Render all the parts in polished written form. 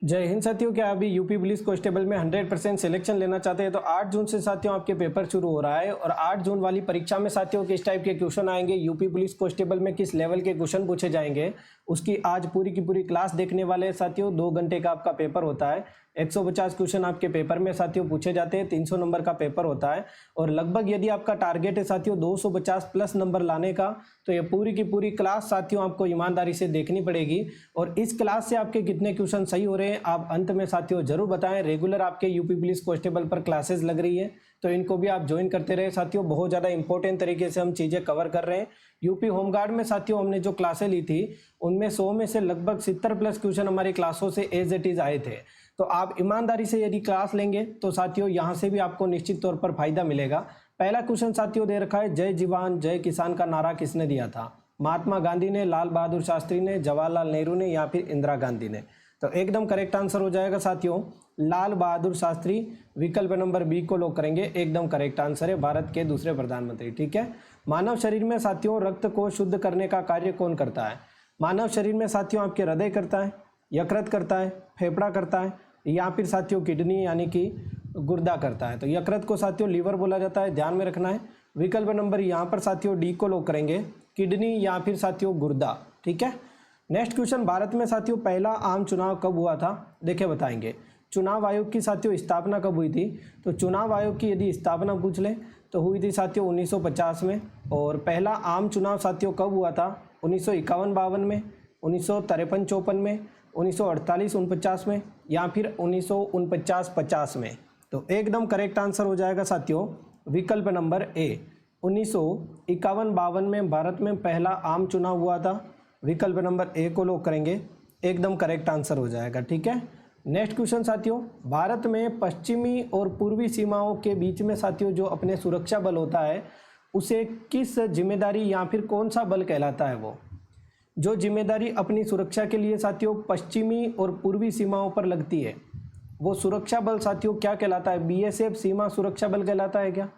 जय हिंद साथियों, क्या अभी यूपी पुलिस कांस्टेबल में 100% सिलेक्शन लेना चाहते हैं तो 8 जून से साथियों आपके पेपर शुरू हो रहा है। और 8 जून वाली परीक्षा में साथियों किस टाइप के क्वेश्चन आएंगे, यूपी पुलिस कांस्टेबल में किस लेवल के क्वेश्चन पूछे जाएंगे, उसकी आज पूरी की पूरी क्लास देखने वाले हैं साथियों। 2 घंटे का आपका पेपर होता है। 150 क्वेश्चन आपके पेपर में साथियों पूछे जाते हैं। 300 नंबर का पेपर होता है और लगभग यदि आपका टारगेट है साथियों 250 प्लस नंबर लाने का, तो ये पूरी की पूरी क्लास साथियों आपको ईमानदारी से देखनी पड़ेगी। और इस क्लास से आपके कितने क्वेश्चन सही हो रहे हैं आप अंत में साथियों जरूर बताएं। रेगुलर आपके यूपी पुलिस कांस्टेबल पर क्लासेस लग रही है तो इनको भी आप ज्वाइन करते रहे साथियों। बहुत ज़्यादा इंपॉर्टेंट तरीके से हम चीज़ें कवर कर रहे हैं। यूपी होमगार्ड में साथियों हमने जो क्लासें ली थी उनमें 100 में से लगभग 70 प्लस क्वेश्चन हमारी क्लासों से एज इट इज आए थे। तो आप ईमानदारी से यदि क्लास लेंगे तो साथियों यहाँ से भी आपको निश्चित तौर पर फायदा मिलेगा। पहला क्वेश्चन साथियों दे रखा है, जय जवान जय किसान का नारा किसने दिया था? महात्मा गांधी ने, लाल बहादुर शास्त्री ने, जवाहरलाल नेहरू ने या फिर इंदिरा गांधी ने? तो एकदम करेक्ट आंसर हो जाएगा साथियों लाल बहादुर शास्त्री। विकल्प नंबर बी को लॉक करेंगे, एकदम करेक्ट आंसर है, भारत के दूसरे प्रधानमंत्री। ठीक है। मानव शरीर में साथियों रक्त को शुद्ध करने का कार्य कौन करता है? मानव शरीर में साथियों आपके हृदय करता है, यकृत करता है, फेफड़ा करता है या फिर साथियों किडनी यानी कि गुर्दा करता है। तो यकृत को साथियों लीवर बोला जाता है, ध्यान में रखना है। विकल्प नंबर यहाँ पर साथियों डी को लॉक करेंगे, किडनी या फिर साथियों गुर्दा। ठीक है। नेक्स्ट क्वेश्चन, भारत में साथियों पहला आम चुनाव कब हुआ था? देखिए बताएंगे। चुनाव आयोग की साथियों स्थापना कब हुई थी? तो चुनाव आयोग की यदि स्थापना पूछ ले तो हुई थी साथियों 1950 में। और पहला आम चुनाव साथियों कब हुआ था? 1951-52 में, 1953-54 में, 1948-49 में या फिर 1949-50 में? तो एकदम करेक्ट आंसर हो जाएगा साथियों विकल्प नंबर ए, 1951-52 में भारत में पहला आम चुनाव हुआ था। विकल्प नंबर ए को लॉक करेंगे, एकदम करेक्ट आंसर हो जाएगा। ठीक है। नेक्स्ट क्वेश्चन साथियों, भारत में पश्चिमी और पूर्वी सीमाओं के बीच में साथियों जो अपने सुरक्षा बल होता है उसे किस जिम्मेदारी या फिर कौन सा बल कहलाता है? वो जो जिम्मेदारी अपनी सुरक्षा के लिए साथियों पश्चिमी और पूर्वी सीमाओं पर लगती है वो सुरक्षा बल साथियों क्या कहलाता है? बीएसएफ सीमा सुरक्षा बल कहलाता है क्या?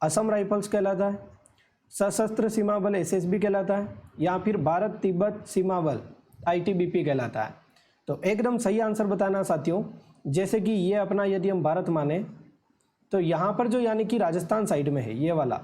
असम राइफल्स कहलाता है? सशस्त्र सीमा बल एसएसबी कहलाता है या फिर भारत तिब्बत सीमा बल आईटीबीपी कहलाता है? तो एकदम सही आंसर बताना साथियों। जैसे कि ये अपना यदि हम भारत माने तो यहाँ पर जो यानी कि राजस्थान साइड में है ये वाला,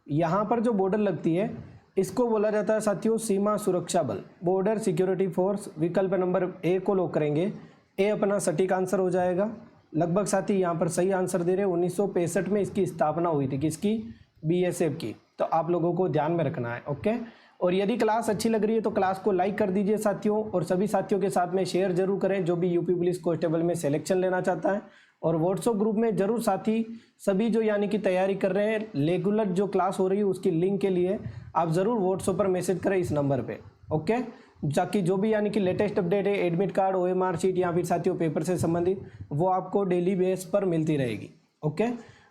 यहाँ पर जो बॉर्डर लगती है इसको बोला जाता है साथियों सीमा सुरक्षा बल, बॉर्डर सिक्योरिटी फोर्स। विकल्प नंबर ए को लॉक करेंगे, ए अपना सटीक आंसर हो जाएगा। लगभग साथी यहाँ पर सही आंसर दे रहे। 1965 में इसकी स्थापना हुई थी, किसकी? बीएसएफ की। तो आप लोगों को ध्यान में रखना है। ओके। और यदि क्लास अच्छी लग रही है तो क्लास को लाइक कर दीजिए साथियों, और सभी साथियों के साथ में शेयर जरूर करें जो भी यूपी पुलिस कांस्टेबल में सिलेक्शन लेना चाहता है। और व्हाट्सएप ग्रुप में जरूर साथी सभी जो यानी कि तैयारी कर रहे हैं, रेगुलर जो क्लास हो रही है उसकी लिंक के लिए आप ज़रूर व्हाट्सएप पर मैसेज करें इस नंबर पे। ओके। ताकि जो भी यानी कि लेटेस्ट अपडेट है, एडमिट कार्ड, ओएमआर शीट या फिर साथियों पेपर से संबंधित, वो आपको डेली बेस पर मिलती रहेगी। ओके।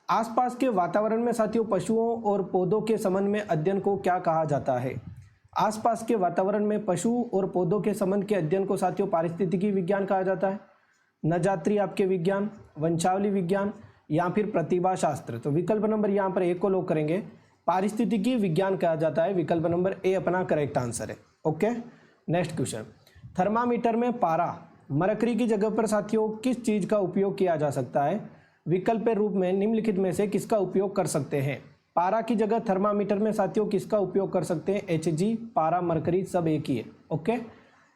आसपास के वातावरण में साथियों पशुओं और पौधों के संबंध में अध्ययन को क्या कहा जाता है? आसपास के वातावरण में पशु और पौधों के संबंध के अध्ययन को साथियों पारिस्थितिकी विज्ञान कहा जाता है, नजात्री आपके विज्ञान, वंशावली विज्ञान या फिर प्रतिभा शास्त्र। तो विकल्प नंबर यहाँ पर ए को लॉक करेंगे, पारिस्थितिकी विज्ञान कहा जाता है। विकल्प नंबर ए अपना करेक्ट आंसर है। ओके। नेक्स्ट क्वेश्चन, थर्मामीटर में पारा मरकरी की जगह पर साथियों किस चीज का उपयोग किया जा सकता है? विकल्प के रूप में निम्नलिखित में से किसका उपयोग कर सकते हैं? पारा की जगह थर्मामीटर में साथियों किसका उपयोग कर सकते हैं? एचजी, पारा, मरकरी सब एक ही है। ओके।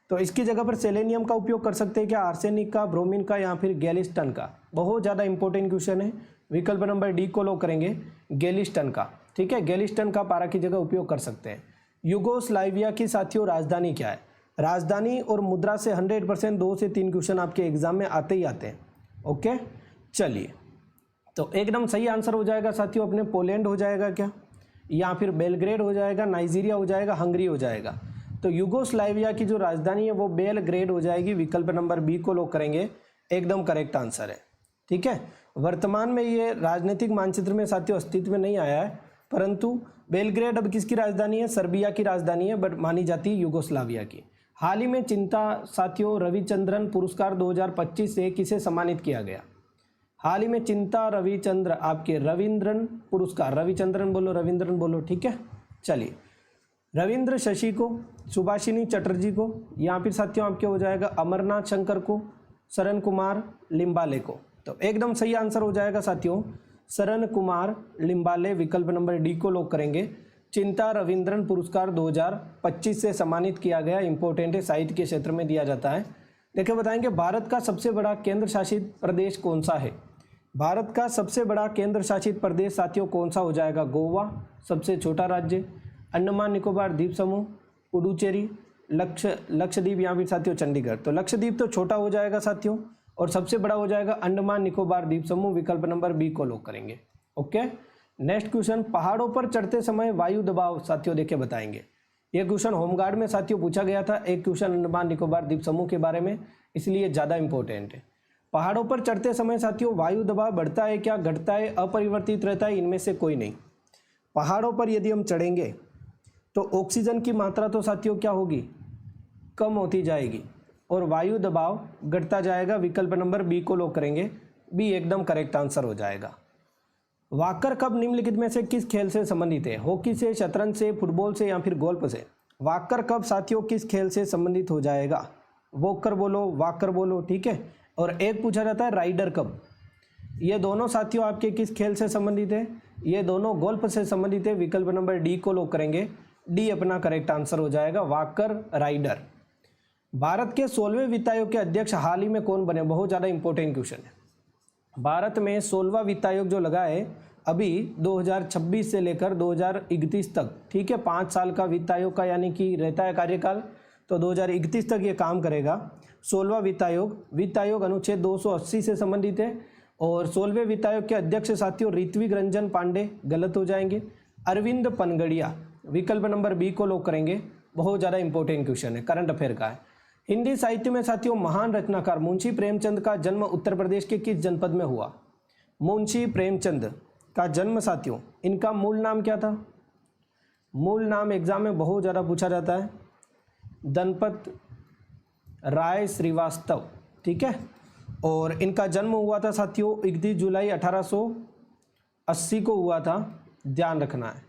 तो इसकी जगह पर सेलेनियम का उपयोग कर सकते हैं क्या? आर्सेनिक का, ब्रोमीन का या फिर गैलिस्टन का? बहुत ज़्यादा इंपॉर्टेंट क्वेश्चन है। विकल्प नंबर डी को लॉक करेंगे, गैलिस्टन का। ठीक है, गैलिस्टन का पारा की जगह उपयोग कर सकते हैं। यूगोस्लाविया की साथियों राजधानी क्या है? राजधानी और मुद्रा से 100% 2 से 3 क्वेश्चन आपके एग्जाम में आते ही आते हैं। ओके। चलिए, तो एकदम सही आंसर हो जाएगा साथियों अपने पोलैंड हो जाएगा क्या, या फिर बेलग्रेड हो जाएगा, नाइजीरिया हो जाएगा, हंगरी हो जाएगा? तो यूगोस्लाविया की जो राजधानी है वो बेलग्रेड हो जाएगी। विकल्प नंबर बी को लॉक करेंगे, एकदम करेक्ट आंसर है। ठीक है। वर्तमान में ये राजनीतिक मानचित्र में साथियों अस्तित्व में नहीं आया है, परंतु बेलग्रेड अब किसकी राजधानी है? सर्बिया की राजधानी है, बट मानी जाती है यूगोस्लाविया की। हाल ही में चिंता साथियों रविचंद्रन पुरस्कार 2025 से किसे सम्मानित किया गया? हाल ही में चिंता रविचंद्र आपके रविंद्रन पुरस्कार, रविचंद्रन बोलो, रविंद्रन बोलो। ठीक है। चलिए, रविंद्र शशि को, सुभाषिनी चटर्जी को या फिर साथियों आपके हो जाएगा अमरनाथ शंकर को, शरण कुमार लिम्बाले को। तो एकदम सही आंसर हो जाएगा साथियों शरण कुमार लिम्बाले, विकल्प नंबर डी को लॉक करेंगे। चिंता रविंद्रन पुरस्कार 2025 से सम्मानित किया गया, इंपॉर्टेंट है, साहित्य के क्षेत्र में दिया जाता है। देखिए बताएंगे भारत का सबसे बड़ा केंद्र शासित प्रदेश कौन सा है। भारत का सबसे बड़ा केंद्र शासित प्रदेश साथियों कौन सा हो जाएगा। गोवा सबसे छोटा राज्य, अंडमान निकोबार द्वीप समूह, पुडुचेरी, लक्षद्वीप या फिर साथियों चंडीगढ़। तो लक्षद्वीप तो छोटा हो जाएगा साथियों और सबसे बड़ा हो जाएगा अंडमान निकोबार द्वीप समूह, विकल्प नंबर बी को लॉक करेंगे। ओके, नेक्स्ट क्वेश्चन, पहाड़ों पर चढ़ते समय वायु दबाव साथियों देखे बताएंगे। ये क्वेश्चन होमगार्ड में साथियों पूछा गया था, एक क्वेश्चन अंडमान निकोबार द्वीप समूह के बारे में, इसलिए ज़्यादा इंपॉर्टेंट है। पहाड़ों पर चढ़ते समय साथियों वायु दबाव बढ़ता है क्या, घटता है, अपरिवर्तित रहता है, इनमें से कोई नहीं। पहाड़ों पर यदि हम चढ़ेंगे तो ऑक्सीजन की मात्रा तो साथियों क्या होगी, कम होती जाएगी और वायु दबाव घटता जाएगा, विकल्प नंबर बी को लॉक करेंगे। बी एकदम करेक्ट आंसर हो जाएगा। वॉकर कप निम्नलिखित में से किस खेल से संबंधित है। हॉकी से, शतरंज से, फुटबॉल से या फिर गोल्फ से। वॉकर कप साथियों किस खेल से संबंधित हो जाएगा। वॉकर बोलो, वॉकर बोलो, ठीक है। और एक पूछा जाता है राइडर कप। ये दोनों साथियों आपके किस खेल से संबंधित है, ये दोनों गोल्फ से संबंधित है, विकल्प नंबर डी को लॉक करेंगे। डी अपना करेक्ट आंसर हो जाएगा, वॉकर राइडर। भारत के 16वें वित्त आयोग के अध्यक्ष हाल ही में कौन बने, बहुत ज़्यादा इंपॉर्टेंट क्वेश्चन है। भारत में 16वां वित्त आयोग जो लगा है अभी 2026 से लेकर 2031 तक, ठीक है, 5 साल का वित्त आयोग का यानी कि रहता है कार्यकाल, तो 2031 तक ये काम करेगा। 16वां वित्त आयोग अनुच्छेद 280 से संबंधित है और 16वें वित्त आयोग के अध्यक्ष साथियों ऋत्विक रंजन पांडे, गलत हो जाएंगे। अरविंद पनगड़िया, विकल्प नंबर बी को लॉक करेंगे। बहुत ज़्यादा इंपॉर्टेंट क्वेश्चन है, करंट अफेयर का है। हिंदी साहित्य में साथियों महान रचनाकार मुंशी प्रेमचंद का जन्म उत्तर प्रदेश के किस जनपद में हुआ। मुंशी प्रेमचंद का जन्म साथियों, इनका मूल नाम क्या था। मूल नाम एग्जाम में बहुत ज़्यादा पूछा जाता है, दनपत राय श्रीवास्तव, ठीक है। और इनका जन्म हुआ था साथियों 31 जुलाई 1880 को हुआ था, ध्यान रखना है।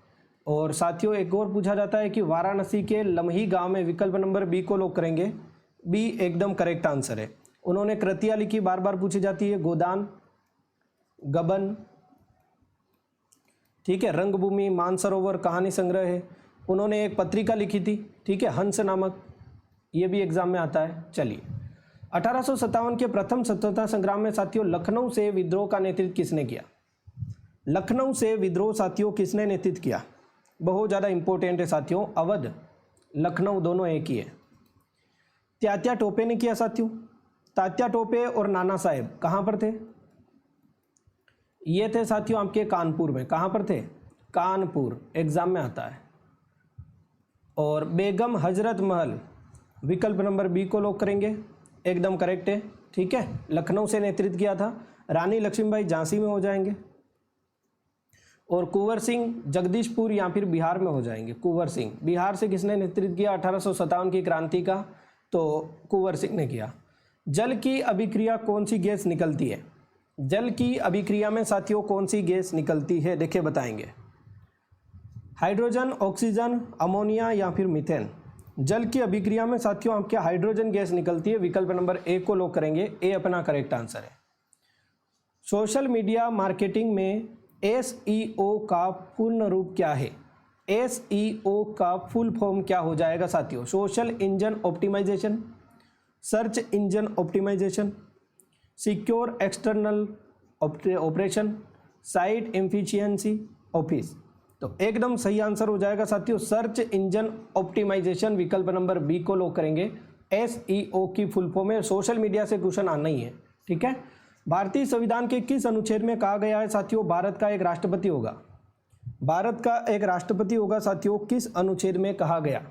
और साथियों एक और पूछा जाता है कि वाराणसी के लम्ही गांव में, विकल्प नंबर बी को लॉक करेंगे। बी एकदम करेक्ट आंसर है। उन्होंने कृतियां लिखी, बार बार पूछी जाती है, गोदान, गबन, ठीक है, रंगभूमि, मानसरोवर, कहानी संग्रह है। उन्होंने एक पत्रिका लिखी थी, ठीक है, हंस नामक, ये भी एग्जाम में आता है। चलिए 1857 के प्रथम स्वतंत्रता संग्राम में साथियों लखनऊ से विद्रोह का नेतृत्व किसने किया। लखनऊ से विद्रोह साथियों किसने नेतृत्व किया, बहुत ज़्यादा इंपॉर्टेंट है साथियों। अवध, लखनऊ दोनों एक ही है। तात्या टोपे ने किया साथियों। तात्या टोपे और नाना साहेब कहाँ पर थे, ये थे साथियों आपके कानपुर में। कहाँ पर थे, कानपुर, एग्जाम में आता है। और बेगम हजरत महल, विकल्प नंबर बी को लॉक करेंगे, एकदम करेक्ट है, ठीक है। लखनऊ से नेतृत्व किया था। रानी लक्ष्मीबाई झांसी में हो जाएंगे। और कुंवर सिंह जगदीशपुर या फिर बिहार में हो जाएंगे। कुंवर सिंह, बिहार से किसने नेतृत्व किया 1857 की क्रांति का, तो कुंवर सिंह ने किया। जल की अभिक्रिया कौन सी गैस निकलती है। जल की अभिक्रिया में साथियों कौन सी गैस निकलती है, देखिए बताएंगे। हाइड्रोजन, ऑक्सीजन, अमोनिया या फिर मीथेन। जल की अभिक्रिया में साथियों आपके हाइड्रोजन गैस निकलती है, विकल्प नंबर ए को लॉक करेंगे। ए अपना करेक्ट आंसर है। सोशल मीडिया मार्केटिंग में SEO का पूर्ण रूप क्या है। SEO का फुल फॉर्म क्या हो जाएगा साथियों। Social engine optimisation, search engine optimisation, secure external operation, site efficiency office. तो एकदम सही आंसर हो जाएगा साथियों सर्च इंजन ऑप्टिमाइजेशन, विकल्प नंबर बी को लॉक करेंगे। SEO की फुल फॉर्म है। सोशल मीडिया से क्वेश्चन आना ही है, ठीक है। भारतीय संविधान के किस अनुच्छेद में कहा गया है साथियों भारत का एक राष्ट्रपति होगा। भारत का एक राष्ट्रपति होगा साथियों, किस अनुच्छेद में कहा गया,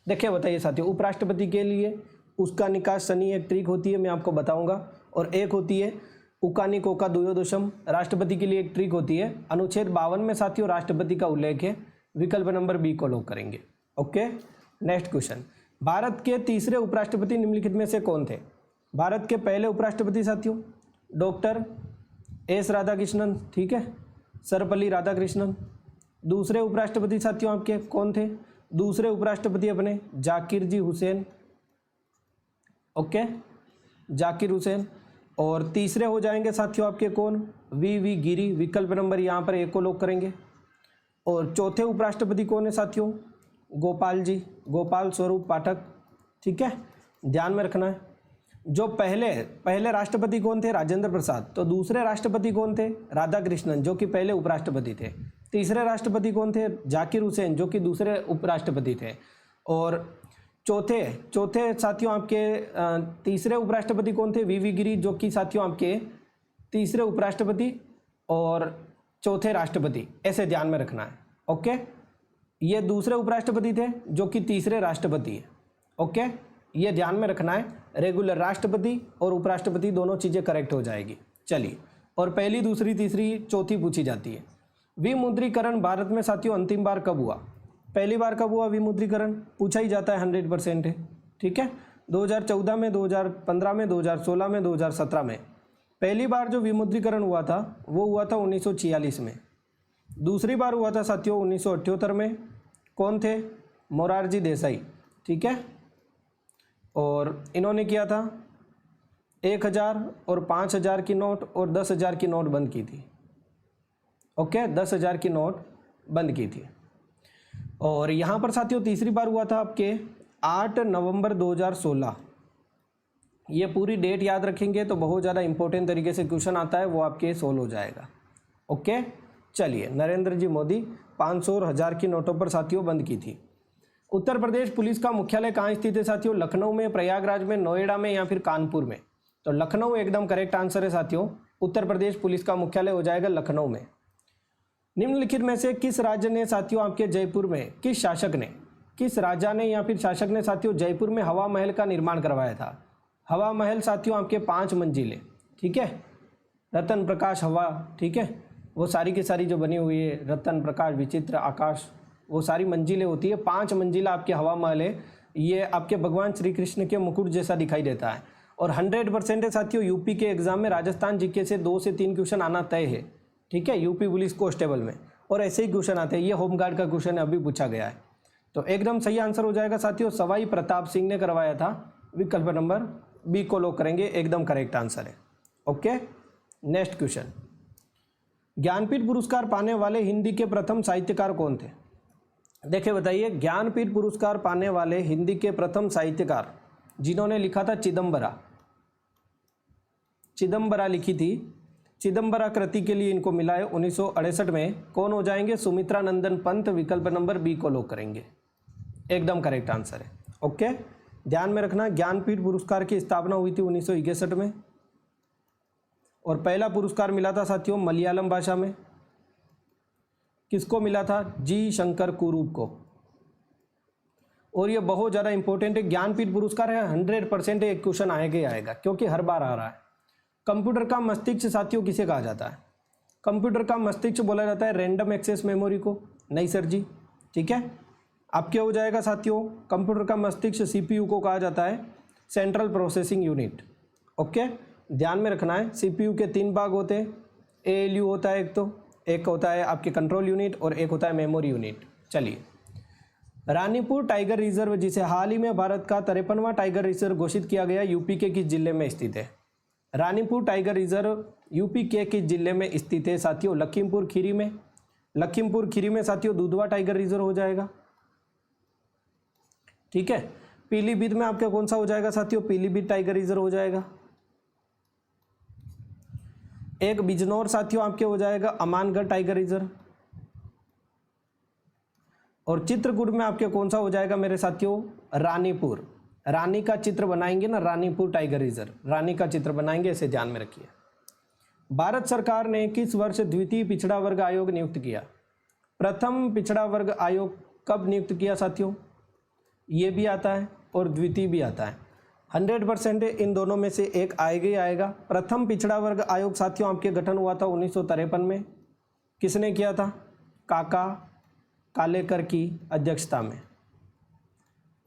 देखिए बताइए साथियों। उपराष्ट्रपति के लिए उसका निकास शनि एक ट्रिक होती है, मैं आपको बताऊंगा। और एक होती है उकानी कोका द्वयोदशम, राष्ट्रपति के लिए एक ट्रिक होती है। अनुच्छेद 52 में साथियों राष्ट्रपति का उल्लेख है, विकल्प नंबर बी को लॉक करेंगे। Okay, next question. भारत के तीसरे उपराष्ट्रपति निम्नलिखित में से कौन थे। भारत के पहले उपराष्ट्रपति साथियों डॉक्टर एस राधाकृष्णन, ठीक है, सर्वपल्ली राधाकृष्णन। दूसरे उपराष्ट्रपति साथियों आपके कौन थे। दूसरे उपराष्ट्रपति अपने जाकिर जी हुसैन। ओके, जाकिर हुसैन। और तीसरे हो जाएंगे साथियों आपके कौन, वी गिरी, विकल्प नंबर यहाँ पर ए को लॉक करेंगे। और चौथे उपराष्ट्रपति कौन है साथियों, गोपाल जी, गोपाल स्वरूप पाठक। ठीक है, ध्यान में रखना है। जो पहले राष्ट्रपति कौन थे, राजेंद्र प्रसाद। तो दूसरे राष्ट्रपति कौन थे, राधाकृष्णन, जो कि पहले उपराष्ट्रपति थे। तीसरे राष्ट्रपति कौन थे, जाकिर हुसैन, जो कि दूसरे उपराष्ट्रपति थे। और चौथे साथियों आपके तीसरे उपराष्ट्रपति कौन थे, वी गिरी, जो कि साथियों आपके तीसरे उपराष्ट्रपति और चौथे राष्ट्रपति, ऐसे ध्यान में रखना है। ओके, ये दूसरे उपराष्ट्रपति थे जो कि तीसरे राष्ट्रपति है। ओके, ये ध्यान में रखना है। रेगुलर राष्ट्रपति और उपराष्ट्रपति दोनों चीज़ें करेक्ट हो जाएगी। चलिए, और पहली, दूसरी, तीसरी, चौथी पूछी जाती है। विमुद्रीकरण भारत में साथियों अंतिम बार कब हुआ, पहली बार कब हुआ विमुद्रीकरण, पूछा ही जाता है, 100% है। ठीक है, 2014 में, 2015 में, 2016 में, 2017 में। पहली बार जो विमुद्रीकरण हुआ था वो हुआ था 1946 में। दूसरी बार हुआ था साथियों 1978 में। कौन थे, मोरारजी देसाई। ठीक है, और इन्होंने किया था 1000 और 5000 की नोट और 10,000 की नोट बंद की थी। ओके, 10,000 की नोट बंद की थी। और यहाँ पर साथियों तीसरी बार हुआ था आपके 8 नवंबर 2016। ये पूरी डेट याद रखेंगे तो बहुत ज़्यादा इंपॉर्टेंट तरीके से क्वेश्चन आता है, वो आपके सोल्व हो जाएगा। ओके, चलिए, नरेंद्र जी मोदी 500 और 1000 की नोटों पर साथियों बंद की थी। उत्तर प्रदेश पुलिस का मुख्यालय कहाँ स्थित है साथियों, लखनऊ में, प्रयागराज में, नोएडा में या फिर कानपुर में। तो लखनऊ एकदम करेक्ट आंसर है साथियों। उत्तर प्रदेश पुलिस का मुख्यालय हो जाएगा लखनऊ में। निम्नलिखित में से किस राज्य ने साथियों आपके जयपुर में, किस राजा ने या फिर शासक ने साथियों जयपुर में हवा महल का निर्माण करवाया था। हवा महल साथियों आपके 5 मंजिले। ठीक है, रतन प्रकाश हवा। ठीक है, वो सारी की सारी जो बनी हुई है, रतन प्रकाश, विचित्र आकाश, वो सारी मंजिलें होती है। 5 मंजिला आपके हवा महल है। ये आपके भगवान श्री कृष्ण के मुकुट जैसा दिखाई देता है। और 100% है साथियों, यूपी के एग्जाम में राजस्थान जीके से 2 से 3 क्वेश्चन आना तय है। ठीक है, यूपी पुलिस कांस्टेबल में, और ऐसे ही क्वेश्चन आते हैं। ये होमगार्ड का क्वेश्चन अभी पूछा गया है। तो एकदम सही आंसर हो जाएगा साथियों, सवाई प्रताप सिंह ने करवाया था। विकल्प नंबर बी को लॉक करेंगे, एकदम करेक्ट आंसर है। ओके, नेक्स्ट क्वेश्चन, ज्ञानपीठ पुरस्कार पाने वाले हिंदी के प्रथम साहित्यकार कौन थे। देखिए बताइए, ज्ञानपीठ पुरस्कार पाने वाले हिंदी के प्रथम साहित्यकार जिन्होंने लिखा था चिदम्बरा लिखी थी। चिदम्बरा कृति के लिए इनको मिला है 1968 में। कौन हो जाएंगे, सुमित्रा नंदन पंत। विकल्प नंबर बी को लॉक करेंगे, एकदम करेक्ट आंसर है। ओके, ध्यान में रखना, ज्ञानपीठ पुरस्कार की स्थापना हुई थी 1961 में। और पहला पुरस्कार मिला था साथियों मलयालम भाषा में। किसको मिला था, जी शंकर कुरूप को। और ये बहुत ज़्यादा इंपॉर्टेंट है, ज्ञानपीठ पुरस्कार है, 100% एक क्वेश्चन आएगा ही आएगा, क्योंकि हर बार आ रहा है। कंप्यूटर का मस्तिष्क साथियों किसे कहा जाता है। कंप्यूटर का मस्तिष्क बोला जाता है रैंडम एक्सेस मेमोरी को। नहीं सर जी, ठीक है, आपके हो जाएगा साथियों, कंप्यूटर का मस्तिष्क सीपीयू को कहा जाता है, सेंट्रल प्रोसेसिंग यूनिट। ओके, ध्यान में रखना है, सीपीयू के 3 भाग होते हैं। एएलयू होता है एक होता है आपके कंट्रोल यूनिट, और एक होता है मेमोरी यूनिट। चलिए, रानीपुर टाइगर रिजर्व, जिसे हाल ही में भारत का 53वां टाइगर रिजर्व घोषित किया गया, यूपी के किस जिले में स्थित है। रानीपुर टाइगर रिजर्व यूपी के किस जिले में स्थित है साथियों, लखीमपुर खीरी में। लखीमपुर खीरी में साथियों दुधवा टाइगर रिजर्व हो जाएगा। ठीक है, पीलीभीत में आपका कौन सा हो जाएगा साथियों, पीलीभीत टाइगर रिजर्व हो जाएगा। एक बिजनौर साथियों आपके हो जाएगा अमानगढ़ टाइगर रिजर्व। और चित्रकूट में आपके कौन सा हो जाएगा मेरे साथियों, रानीपुर। रानी का चित्र बनाएंगे ना, रानीपुर टाइगर रिजर्व, रानी का चित्र बनाएंगे, इसे ध्यान में रखिए। भारत सरकार ने किस वर्ष द्वितीय पिछड़ा वर्ग आयोग नियुक्त किया। प्रथम पिछड़ा वर्ग आयोग कब नियुक्त किया साथियों, ये भी आता है और द्वितीय भी आता है। 100% इन दोनों में से एक आएगा ही आएगा। प्रथम पिछड़ा वर्ग आयोग साथियों आपके गठन हुआ था 1953 में। किसने किया था, काका कालेकर की अध्यक्षता में।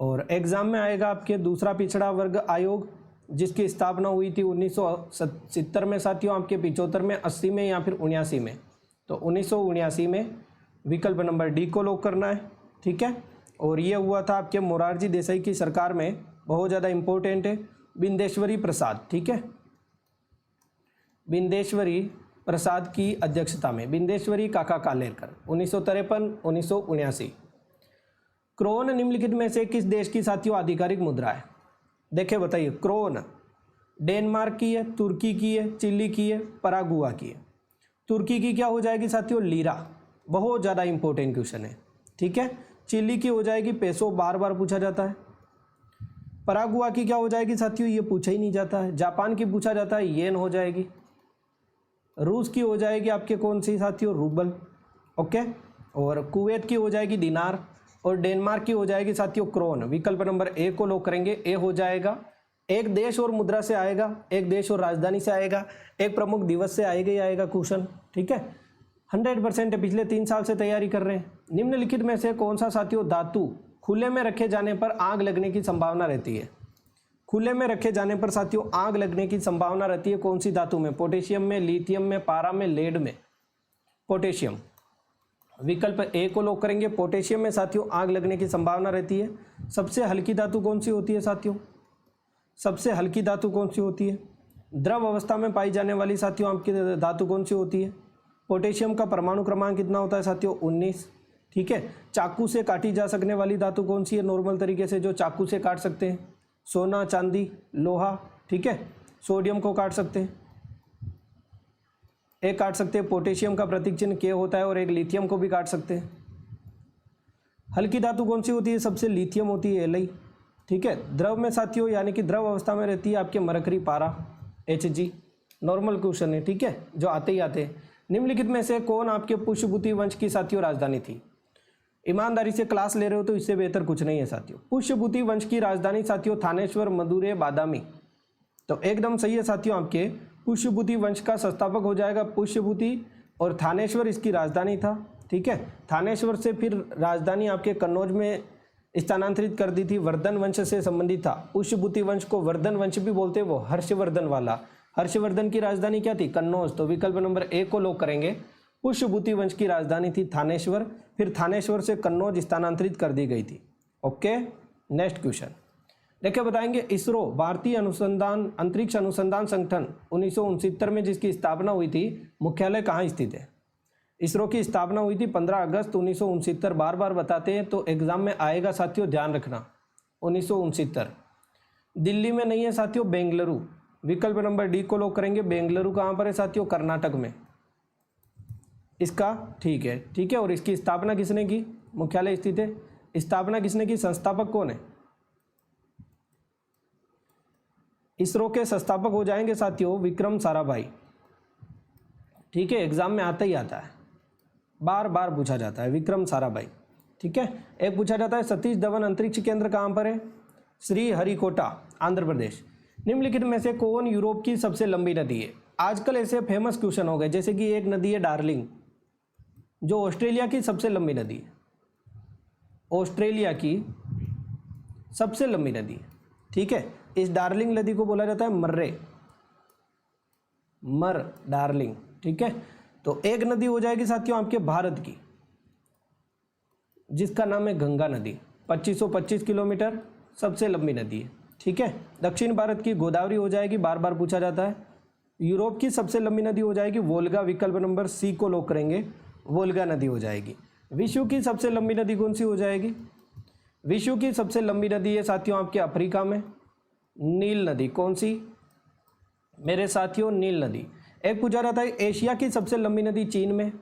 और एग्जाम में आएगा आपके दूसरा पिछड़ा वर्ग आयोग, जिसकी स्थापना हुई थी 1970 में साथियों, आपके 75 में, 80 में या फिर 79 में। तो 1979 में, विकल्प नंबर डी को लॉक करना है। ठीक है, और ये हुआ था आपके मोरारजी देसाई की सरकार में, बहुत ज़्यादा इंपॉर्टेंट है। बिंदेश्वरी प्रसाद, ठीक है, बिंदेश्वरी प्रसाद की अध्यक्षता में, बिंदेश्वरी काका कालेलकर, 1953-1979। क्रोन निम्नलिखित में से किस देश की साथियों आधिकारिक मुद्रा है? देखिए बताइए, क्रोन डेनमार्क की है, तुर्की की है, चिली की है, परागुआ की है। तुर्की की क्या हो जाएगी साथियों? लीरा, बहुत ज़्यादा इंपॉर्टेंट क्वेश्चन है, ठीक है। चिली की हो जाएगी पेसो, बार बार पूछा जाता है। परागुआ की क्या हो जाएगी साथियों? ये पूछा ही नहीं जाता है। जापान की पूछा जाता है, येन हो जाएगी। रूस की हो जाएगी आपके कौन सी साथियों? Rouble, okay. और कुवैत की हो जाएगी दिनार, और डेनमार्क की हो जाएगी साथियों क्रोन। विकल्प नंबर ए को लॉक करेंगे, ए हो जाएगा। एक देश और मुद्रा से आएगा, एक देश और राजधानी से आएगा, एक प्रमुख दिवस से आएगा ही आएगा क्वेश्चन, ठीक है। 100% पिछले 3 साल से तैयारी कर रहे हैं। निम्नलिखित में से कौन सा साथियों धातु खुले में रखे जाने पर आग लगने की संभावना रहती है? खुले में रखे जाने पर साथियों आग लगने की संभावना रहती है कौन सी धातु में? पोटेशियम में, लिथियम में, पारा में, लेड में? पोटेशियम। विकल्प ए को लॉक करेंगे, पोटेशियम में साथियों आग लगने की संभावना रहती है। सबसे हल्की धातु कौन सी होती है साथियों? सबसे हल्की धातु कौन सी होती है? द्रव अवस्था में पाई जाने वाली साथियों आपकी धातु कौन सी होती है? पोटेशियम का परमाणु क्रमांक कितना होता है साथियों? 19, ठीक है। चाकू से काटी जा सकने वाली धातु कौन सी है नॉर्मल तरीके से, जो चाकू से काट सकते हैं? सोना, चांदी, लोहा, ठीक है। सोडियम को काट सकते हैं, एक काट सकते हैं। पोटेशियम का प्रतीक चिन्ह के होता है, और एक लिथियम को भी काट सकते हैं। हल्की धातु कौन सी होती है? सबसे लिथियम होती है, Li, ठीक है। द्रव में साथियों यानी कि द्रव अवस्था में रहती है आपके मरकरी, पारा, Hg। नॉर्मल क्वेश्चन है, ठीक है, जो आते ही आते हैं। निम्नलिखित में से कौन आपके पुष्यभूति वंश की साथियों राजधानी थी? ईमानदारी से क्लास ले रहे हो तो इससे बेहतर कुछ नहीं है साथियों। पुष्यभूति वंश की राजधानी साथियों थानेश्वर, मदुरै, बादामी। तो एकदम सही है साथियों, आपके पुष्यभूति वंश का संस्थापक हो जाएगा पुष्यभूति, और थानेश्वर इसकी राजधानी था, ठीक है। थानेश्वर से फिर राजधानी आपके कन्नौज में स्थानांतरित कर दी थी, वर्धन वंश से संबंधित था। पुष्यभूति वंश को वर्धन वंश भी बोलते हैं, वो हर्षवर्धन वाला। हर्षवर्धन की राजधानी क्या थी? कन्नौज। तो विकल्प नंबर ए को लॉक करेंगे। पुष्यभूति वंश की राजधानी थी थानेश्वर, फिर थानेश्वर से कन्नौज स्थानांतरित कर दी गई थी, ओके। नेक्स्ट क्वेश्चन देखिए, बताएंगे इसरो भारतीय अनुसंधान अंतरिक्ष अनुसंधान संगठन 1969 में जिसकी स्थापना हुई थी, मुख्यालय कहाँ स्थित है? इसरो की स्थापना हुई थी 15 अगस्त 1969। बार बार बताते हैं तो एग्जाम में आएगा साथियों, ध्यान रखना। 1969 दिल्ली में नहीं है साथियों, बेंगलुरु। विकल्प नंबर डी को लॉक करेंगे। बेंगलुरु कहाँ पर है साथियों? कर्नाटक में इसका, ठीक है, ठीक है। और इसकी स्थापना किसने की? मुख्यालय स्थित है। स्थापना किसने की? संस्थापक कौन है? इसरो के संस्थापक हो जाएंगे साथियों विक्रम साराभाई, ठीक है। एग्जाम में आता ही आता है, बार बार पूछा जाता है, विक्रम साराभाई, ठीक है। एक पूछा जाता है सतीश धवन अंतरिक्ष केंद्र कहाँ पर है? श्री हरिकोटा, आंध्र प्रदेश। निम्नलिखित में से कौन यूरोप की सबसे लंबी नदी है? आजकल ऐसे फेमस क्वेश्चन हो गए, जैसे कि एक नदी है डार्लिंग, जो ऑस्ट्रेलिया की सबसे लंबी नदी है। ऑस्ट्रेलिया की सबसे लंबी नदी है, ठीक है। इस डार्लिंग नदी को बोला जाता है मर्रे, मर डार्लिंग, ठीक है। तो एक नदी हो जाएगी साथियों आपके भारत की, जिसका नाम है गंगा नदी, 2525 किलोमीटर, सबसे लंबी नदी है, ठीक है। दक्षिण भारत की गोदावरी हो जाएगी, बार बार पूछा जाता है। यूरोप की सबसे लंबी नदी हो जाएगी वोल्गा। विकल्प नंबर सी को लॉक करेंगे, वोल्गा नदी हो जाएगी। विश्व की सबसे लंबी नदी कौन सी हो जाएगी? विश्व की सबसे लंबी नदी है साथियों आपके अफ्रीका में, नील नदी। कौन सी मेरे साथियों? नील नदी। एक पूछा जाता है एशिया की सबसे लंबी नदी चीन में।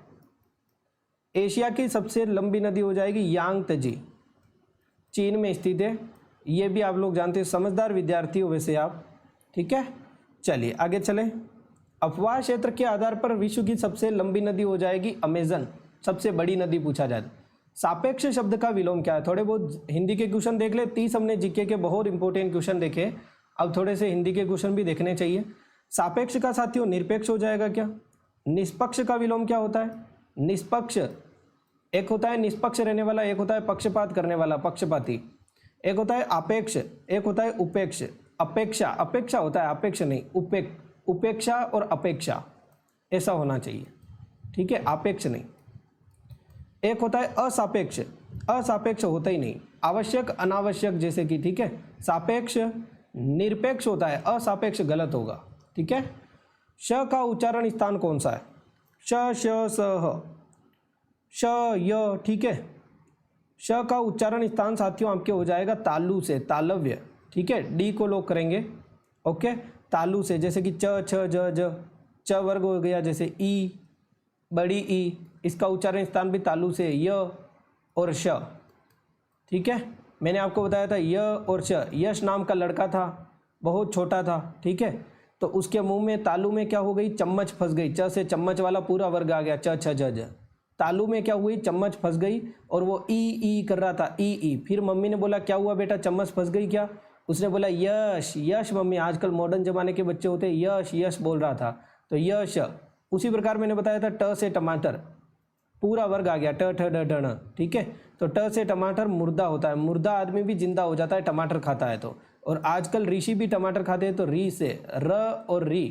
एशिया की सबसे लंबी नदी हो जाएगी यांगत्जे, चीन में स्थित है। ये भी आप लोग जानते हैं, समझदार विद्यार्थी हो वैसे आप, ठीक है। चलिए आगे चलें। अफवाह क्षेत्र के आधार पर विश्व की सबसे लंबी नदी हो जाएगी अमेजन, सबसे बड़ी नदी पूछा जाए। सापेक्ष शब्द का विलोम क्या है? थोड़े बहुत हिंदी के क्वेश्चन देख ले, 30 हमने जीके के बहुत इंपॉर्टेंट क्वेश्चन देखे, अब थोड़े से हिंदी के क्वेश्चन भी देखने चाहिए। सापेक्ष का साथियों निरपेक्ष हो जाएगा क्या? निष्पक्ष का विलोम क्या होता है? निष्पक्ष एक होता है निष्पक्ष रहने वाला, एक होता है पक्षपात करने वाला, पक्षपाती। एक होता है अपेक्ष, एक होता है उपेक्ष। अपेक्षा, अपेक्षा होता है, अपेक्ष नहीं, उपेक्षा और अपेक्षा ऐसा होना चाहिए, ठीक है, अपेक्ष नहीं। एक होता है असापेक्ष, असापेक्ष होता ही नहीं, आवश्यक अनावश्यक जैसे कि, ठीक है। सापेक्ष निरपेक्ष होता है, असापेक्ष गलत होगा। ठीक है, श का उच्चारण स्थान कौन सा है? श श स ह, श य। ठीक है, श का उच्चारण स्थान साथियों आपके हो जाएगा तालु से, तालव्य। ठीक है, डी को लोग करेंगे। ओके, तालु से, जैसे कि च छ ज ज, च वर्ग हो गया, जैसे ई, बड़ी ई, इसका उच्चारण स्थान भी तालु से, य और श। ठीक है, मैंने आपको बताया था य और श। यश नाम का लड़का था, बहुत छोटा था। ठीक है, तो उसके मुंह में तालु में क्या हो गई? चम्मच फंस गई। च से चम्मच वाला पूरा वर्ग आ गया, च छ ज ज। तालु में क्या हुई? चम्मच फंस गई और वो ई कर रहा था, ई। फिर मम्मी ने बोला क्या हुआ बेटा, चम्मच फंस गई क्या? उसने बोला यश। यश मम्मी, आजकल मॉडर्न जमाने के बच्चे होते हैं, यश यश बोल रहा था, तो यश। उसी प्रकार मैंने बताया था ट से टमाटर, पूरा वर्ग आ गया, ट ठ ड ढ ण। ठीक है, तो ट से टमाटर मुर्दा होता है। मुर्दा आदमी भी जिंदा हो जाता है टमाटर खाता है तो। और आजकल ऋषि भी टमाटर खाते हैं, तो री से, र और री।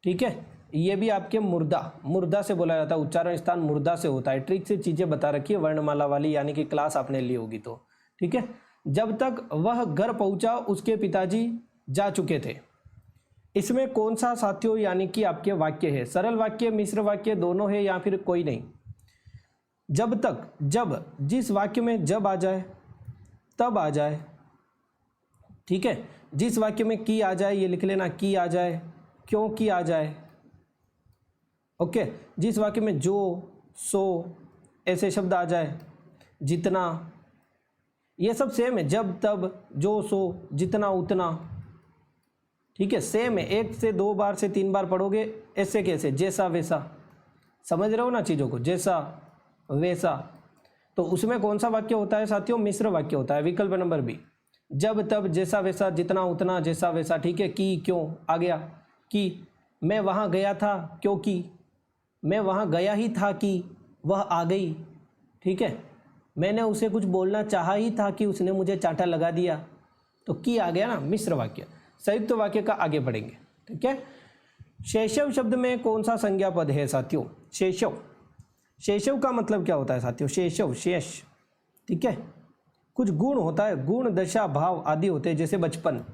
ठीक है, ये भी आपके मुर्दा, मुर्दा से बोला जाता है, उच्चारण स्थान मुर्दा से होता है। ट्रिक से चीज़ें बता रखी है वर्णमाला वाली, यानी कि क्लास आपने ली होगी तो। ठीक है, जब तक वह घर पहुंचा उसके पिताजी जा चुके थे। इसमें कौन सा साथियों यानी कि आपके वाक्य है? सरल वाक्य, मिश्र वाक्य, दोनों है या फिर कोई नहीं? जब तक, जब, जिस वाक्य में जब आ जाए तब आ जाए। ठीक है, जिस वाक्य में की आ जाए ये लिख लेना, की आ जाए, क्योंकि आ जाए। ओके, जिस वाक्य में जो, सो ऐसे शब्द आ जाए, जितना, ये सब सेम है। जब तब, जो सो, जितना उतना। ठीक है, सेम है। 1 से 2 बार से 3 बार पढ़ोगे, ऐसे कैसे, जैसा वैसा। समझ रहे हो ना चीज़ों को, जैसा वैसा। तो उसमें कौन सा वाक्य होता है साथियों? मिश्र वाक्य होता है। विकल्प नंबर बी, जब तब, जैसा वैसा, जितना उतना, जैसा वैसा। ठीक है, की, क्यों आ गया, कि मैं वहाँ गया था क्योंकि, मैं वहाँ गया ही था कि वह आ गई। ठीक है, मैंने उसे कुछ बोलना चाहा ही था कि उसने मुझे चांटा लगा दिया, तो की आ गया ना, मिश्र वाक्य। संयुक्त वाक्य का आगे बढ़ेंगे। ठीक है, शैशव शब्द में कौन सा संज्ञा पद है साथियों? शैशव, शैशव का मतलब क्या होता है साथियों? शैशव, शेष। ठीक है, कुछ गुण होता है, गुण, दशा, भाव आदि होते हैं, जैसे बचपन,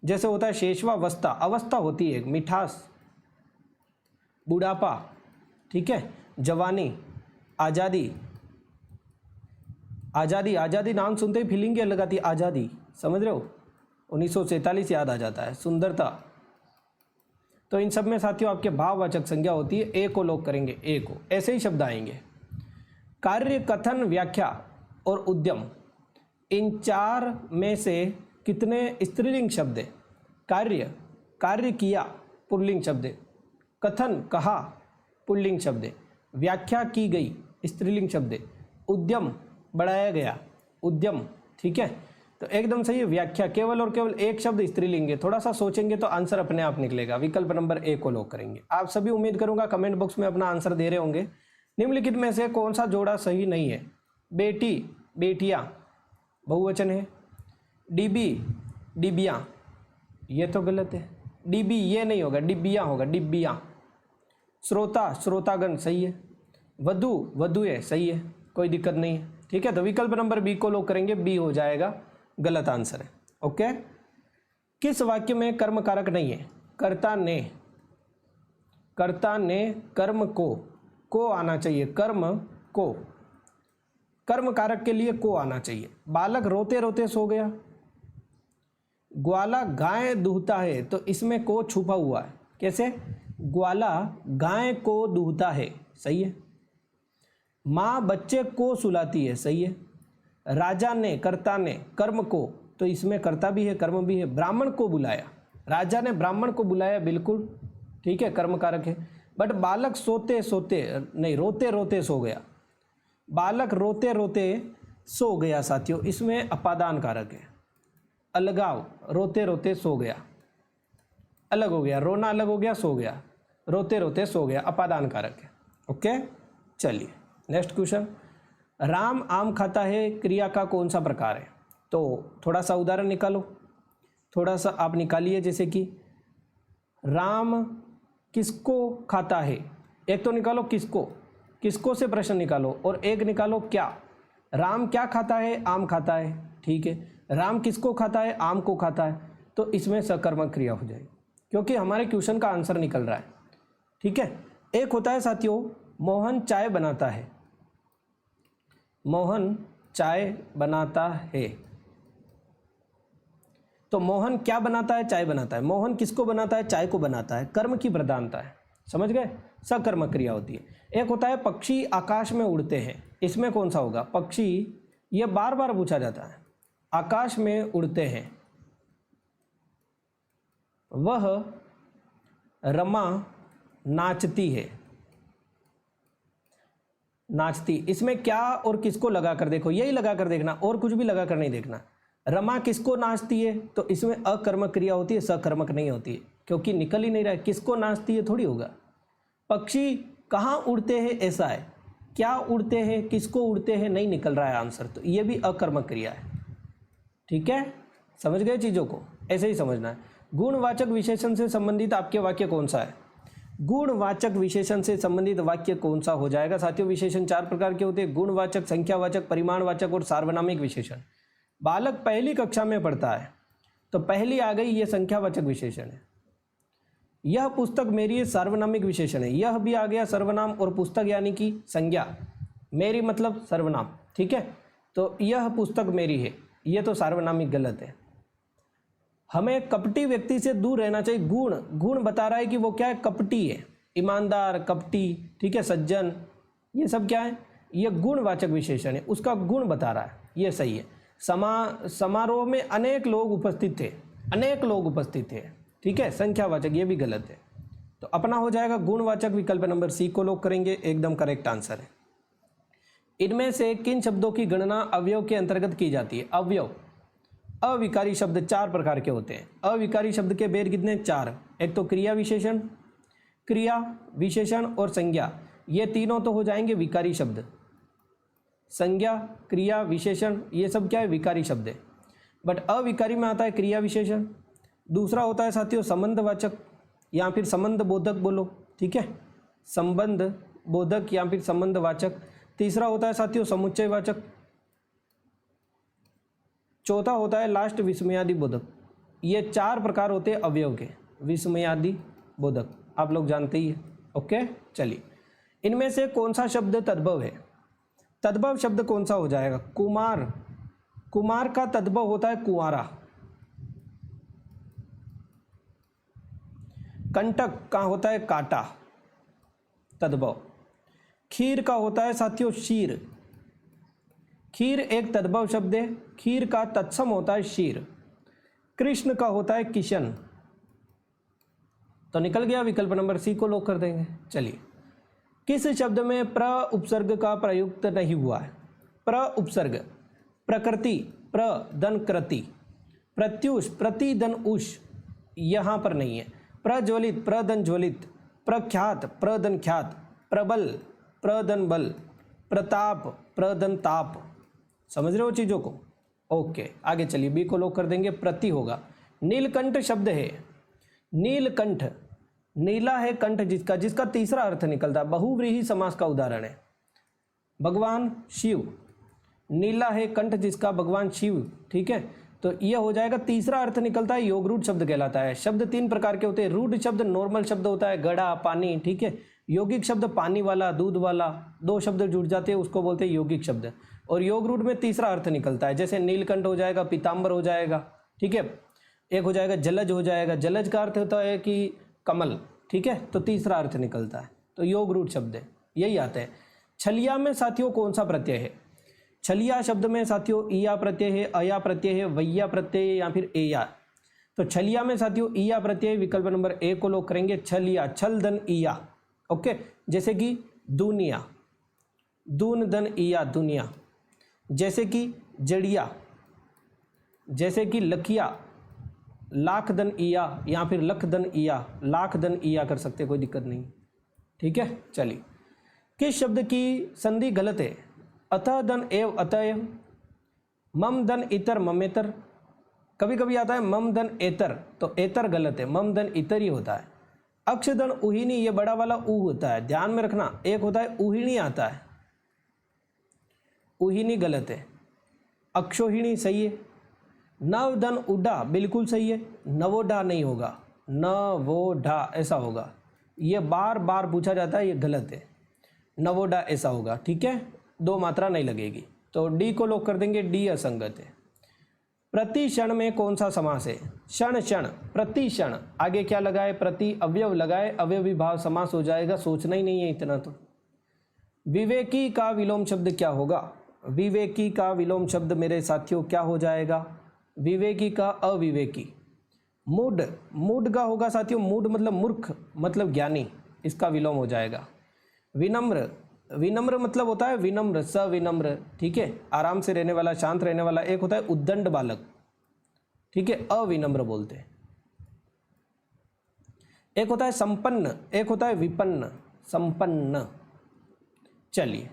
जैसे होता है शेषवावस्था, अवस्था होती है, मिठास, बुढ़ापा। ठीक है, जवानी, आज़ादी। आज़ादी, आज़ादी नाम सुनते ही फीलिंग क्या लगाती है? आज़ादी, समझ रहे हो? 1947 याद आ जाता है। सुंदरता। तो इन सब में साथियों आपके भाववाचक संज्ञा होती है। ए को लोग करेंगे, ए को। ऐसे ही शब्द आएंगे। कार्य, कथन, व्याख्या और उद्यम, इन 4 में से कितने स्त्रीलिंग शब्द है? कार्य, कार्य किया, पुल्लिंग शब्द है। कथन, कहा, पुल्लिंग शब्द है। व्याख्या की गई, स्त्रीलिंग शब्द है। उद्यम, बढ़ाया गया, उद्यम। ठीक है, तो एकदम सही है। व्याख्या, केवल और केवल एक शब्द स्त्रीलिंग है। थोड़ा सा सोचेंगे तो आंसर अपने आप निकलेगा। विकल्प नंबर ए को लॉक करेंगे। आप सभी उम्मीद करूंगा कमेंट बॉक्स में अपना आंसर दे रहे होंगे। निम्नलिखित में से कौन सा जोड़ा सही नहीं है? बेटी, बेटियां, बहुवचन है। डिब्बी, डिबियां, ये तो गलत है। डिब्बी ये नहीं होगा, डिब्बियां होगा, डिब्बियां। श्रोता, श्रोतागण, सही है। वधु, वधुए, सही है, कोई दिक्कत नहीं है। ठीक है, तो विकल्प नंबर बी को लॉक करेंगे। बी हो जाएगा, गलत आंसर है। ओके, किस वाक्य में कर्म कारक नहीं है? कर्ता ने, कर्ता ने कर्म को आना चाहिए, कर्म को, कर्म कारक के लिए को आना चाहिए। बालक रोते रोते सो गया। ग्वाला गाय दूहता है, तो इसमें को छुपा हुआ है। कैसे? ग्वाला गाय को दूहता है, सही है। माँ बच्चे को सुलाती है, सही है। राजा ने, कर्ता ने कर्म को, तो इसमें कर्ता भी है कर्म भी है। ब्राह्मण को बुलाया, राजा ने ब्राह्मण को बुलाया, बिल्कुल ठीक है, कर्म कारक है। बट बालक सोते सोते नहीं, रोते रोते सो गया। बालक रोते रोते सो गया साथियों, इसमें अपादान कारक है। अलगाव, रोते रोते सो गया, अलग हो गया, रोना अलग हो गया, सो गया, रोते रोते सो गया, अपादान कारक है। ओके, चलिए नेक्स्ट क्वेश्चन। राम आम खाता है, क्रिया का कौन सा प्रकार है? तो थोड़ा सा उदाहरण निकालो, थोड़ा सा आप निकालिए। जैसे कि राम किसको खाता है, एक तो निकालो किसको, किसको से प्रश्न निकालो, और एक निकालो क्या। राम क्या खाता है? आम खाता है, ठीक है। राम किसको खाता है? आम को खाता है। तो इसमें सकर्मक क्रिया हो जाएगी, क्योंकि हमारे क्वेश्चन का आंसर निकल रहा है। ठीक है। एक होता है साथियों, मोहन चाय बनाता है। मोहन चाय बनाता है। तो मोहन क्या बनाता है? चाय बनाता है। मोहन किसको बनाता है? चाय को बनाता है। कर्म की प्रधानता है, समझ गए? सकर्मक क्रिया होती है। एक होता है पक्षी आकाश में उड़ते हैं। इसमें कौन सा होगा? पक्षी, ये बार बार पूछा जाता है। आकाश में उड़ते हैं। वह रमा नाचती है। नाचती, इसमें क्या और किसको लगा कर देखो, यही लगा कर देखना, और कुछ भी लगा कर नहीं देखना। रमा किसको नाचती है? तो इसमें अकर्मक क्रिया होती है, सकर्मक नहीं होती है, क्योंकि निकल ही नहीं रहा है। किसको नाचती है थोड़ी होगा। पक्षी कहाँ उड़ते हैं ऐसा है, क्या उड़ते हैं, किसको उड़ते हैं, नहीं निकल रहा है आंसर, तो ये भी अकर्मक क्रिया है। ठीक है, समझ गए चीज़ों को? ऐसे ही समझना है। गुणवाचक विशेषण से संबंधित आपके वाक्य कौन सा है? गुणवाचक विशेषण से संबंधित वाक्य कौन सा हो जाएगा? साथियों, विशेषण 4 प्रकार के होते हैं: गुणवाचक, संख्यावाचक, परिमाणवाचक और सार्वनामिक विशेषण। बालक पहली कक्षा में पढ़ता है, तो पहली आ गई, ये संख्यावाचक विशेषण है। यह पुस्तक मेरी, सार्वनामिक विशेषण है। यह भी आ गया सर्वनाम, और पुस्तक यानी कि संज्ञा। मेरी मतलब सर्वनाम। ठीक है, तो यह पुस्तक मेरी है, यह तो सार्वनामिक गलत है। हमें कपटी व्यक्ति से दूर रहना चाहिए। गुण, गुण बता रहा है कि वो क्या है? कपटी है, ईमानदार, कपटी, ठीक है, सज्जन, ये सब क्या है? ये गुणवाचक विशेषण है, उसका गुण बता रहा है, ये सही है। समारोह में अनेक लोग उपस्थित थे, अनेक लोग उपस्थित थे। ठीक है, संख्यावाचक, ये भी गलत है। तो अपना हो जाएगा गुणवाचक, विकल्प नंबर सी को लोग करेंगे, एकदम करेक्ट आंसर है। इनमें से किन शब्दों की गणना अवयव के अंतर्गत की जाती है? अवयव, अविकारी शब्द 4 प्रकार के होते हैं। अविकारी शब्द के भेद कितने? 4। एक तो क्रिया विशेषण, क्रिया विशेषण और संज्ञा, ये तीनों तो हो जाएंगे विकारी शब्द। संज्ञा, क्रिया, विशेषण, ये सब क्या है? विकारी शब्द है। बट अविकारी में आता है क्रिया विशेषण। दूसरा होता है साथियों संबंधवाचक या फिर संबंध बोधक, बोलो। ठीक है, संबंध बोधक या फिर संबंधवाचक। तीसरा होता है साथियों समुच्चयवाचक। चौथा होता है लास्ट विस्मयादि बोधक। ये 4 प्रकार होते हैं अवयव के। विस्मयादि बोधक आप लोग जानते ही है। ओके, चलिए, इनमें से कौन सा शब्द तद्भव है? तद्भव शब्द कौन सा हो जाएगा? कुमार, कुमार का तद्भव होता है कुंवारा। कंटक का होता है काटा, तद्भव। खीर का होता है साथियों शीर। खीर एक तद्भव शब्द है, खीर का तत्सम होता है शीर। कृष्ण का होता है किशन। तो निकल गया, विकल्प नंबर सी को लॉक कर देंगे। चलिए, किस शब्द में प्र उपसर्ग का प्रयुक्त नहीं हुआ है? प्र उपसर्ग, प्रकृति, प्रदन कृति, प्रत्युष, प्रतिदन उष, यहां पर नहीं है। प्रज्वलित, प्रदन ज्वलित, प्रख्यात, प्रदन ख्यात, प्रबल, प्रदन बल, प्रताप, प्रदन ताप। समझ रहे हो चीजों को? ओके, आगे चलिए, बी को लॉक कर देंगे, प्रति होगा। नीलकंठ शब्द है, नीलकंठ, नीला है कंठ जिसका, जिसका तीसरा अर्थ निकलता है, बहुव्रीहि समास का उदाहरण है। भगवान शिव, नीला है कंठ जिसका, भगवान शिव। ठीक है, तो यह हो जाएगा, तीसरा अर्थ निकलता है, योगरूढ़ शब्द कहलाता है। शब्द 3 प्रकार के होते हैं। रूढ़ शब्द नॉर्मल शब्द होता है, गड़ा, पानी। ठीक है, यौगिक शब्द पानी वाला, दूध वाला, 2 शब्द जुड़ जाते हैं, उसको बोलते हैं यौगिक शब्द। और योगरूढ़ में तीसरा अर्थ निकलता है, जैसे नीलकंठ हो जाएगा, पीताम्बर हो जाएगा। ठीक है, एक हो जाएगा जलज हो जाएगा, जलज का अर्थ होता है कि कमल। ठीक है, तो तीसरा अर्थ निकलता है, तो योगरूढ़ शब्द है, यही आता है। छलिया में साथियों कौन सा प्रत्यय है? छलिया शब्द में साथियों ईया प्रत्यय है, अया प्रत्यय है, वैया प्रत्यय है या फिर एया। तो छलिया में साथियों ईया प्रत्यय, विकल्प नंबर ए को लोग करेंगे। छलिया, छल धन ईया। ओके, जैसे कि दुनिया, दून धन ईया, दुनिया। जैसे कि जड़िया, जैसे कि लखिया, लाख धन ईया या फिर लख धन ईया, लाख धन ईया कर सकते, कोई दिक्कत नहीं। ठीक है, चलिए, किस शब्द की संधि गलत है? अतः धन एव अतएव, मम धन इतर ममेतर। कभी कभी आता है मम धन एतर, तो एतर गलत है, मम धन इतर ही होता है। अक्ष धन उहिनी, ये बड़ा वाला ऊ होता है, ध्यान में रखना। एक होता है उहिणी आता है, उहिनी गलत है, अक्षोहिणी सही है। नवधन उड्डा बिल्कुल सही है, नवोढा नहीं होगा, नवोढा ऐसा होगा। ये बार बार पूछा जाता है, ये गलत है, नवोढा ऐसा होगा। ठीक है, दो मात्रा नहीं लगेगी, तो डी को लॉक कर देंगे, डी असंगत है। प्रति क्षण में कौन सा समास है? क्षण क्षण, प्रति क्षण, आगे क्या लगाए? प्रति अवयव लगाए, अवयवी भाव समास हो जाएगा, सोचना ही नहीं है इतना तो। विवेकी का विलोम शब्द क्या होगा? विवेकी का विलोम शब्द मेरे साथियों क्या हो जाएगा? विवेकी का अविवेकी। मूड, मूड का होगा साथियों, मूड मतलब मूर्ख, मतलब ज्ञानी, इसका विलोम हो जाएगा। विनम्र, विनम्र मतलब होता है विनम्र, सविनम्र, ठीक है, आराम से रहने वाला, शांत रहने वाला। एक होता है उद्दंड बालक, ठीक है, अविनम्र बोलते हैं। एक होता है संपन्न, एक होता है विपन्न, संपन्न। चलिए,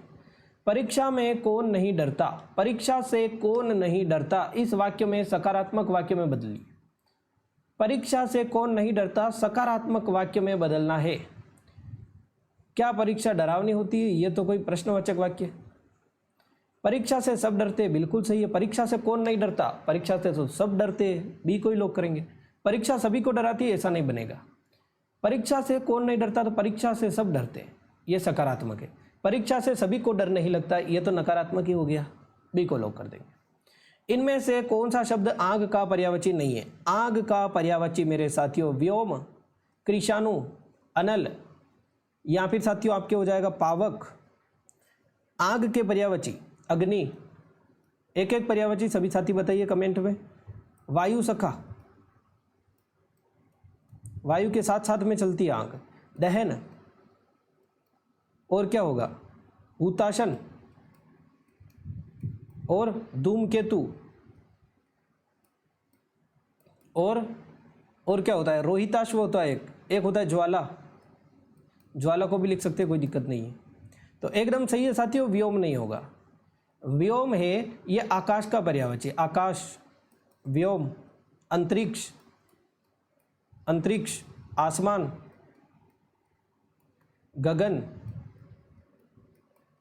परीक्षा में कौन नहीं डरता? परीक्षा से कौन नहीं डरता, इस वाक्य में सकारात्मक वाक्य में बदलिए। परीक्षा से कौन नहीं डरता, सकारात्मक वाक्य में बदलना है। क्या परीक्षा डरावनी होती है? ये तो कोई प्रश्नवाचक वाक्य। परीक्षा से सब डरते, बिल्कुल सही है। परीक्षा से कौन नहीं डरता? परीक्षा से तो सब डरते, बी कोई लोग करेंगे। परीक्षा सभी को डराती है, ऐसा नहीं बनेगा। परीक्षा से कौन नहीं डरता, तो परीक्षा से सब डरते, ये सकारात्मक है। परीक्षा से सभी को डर नहीं लगता, ये तो नकारात्मक ही हो गया, बी को लोग कर देंगे। इनमें से कौन सा शब्द आग का पर्यायवाची नहीं है? आग का पर्यायवाची मेरे साथियों व्योम, कृषाणु, अनल, या फिर साथियों आपके हो जाएगा पावक। आग के पर्यायवाची अग्नि, एक एक पर्यायवाची सभी साथी बताइए कमेंट में। वायु सखा, वायु के साथ साथ में चलती है आग। दहन, और क्या होगा? हुताशन, और धूमकेतु, और क्या होता है? रोहिताश्व होता है एक होता है ज्वाला, ज्वाला को भी लिख सकते हैं, कोई दिक्कत नहीं है। तो एकदम सही है साथियों, व्योम नहीं होगा। व्योम है ये आकाश का पर्यायवाची, आकाश, व्योम, अंतरिक्ष, अंतरिक्ष, आसमान, गगन,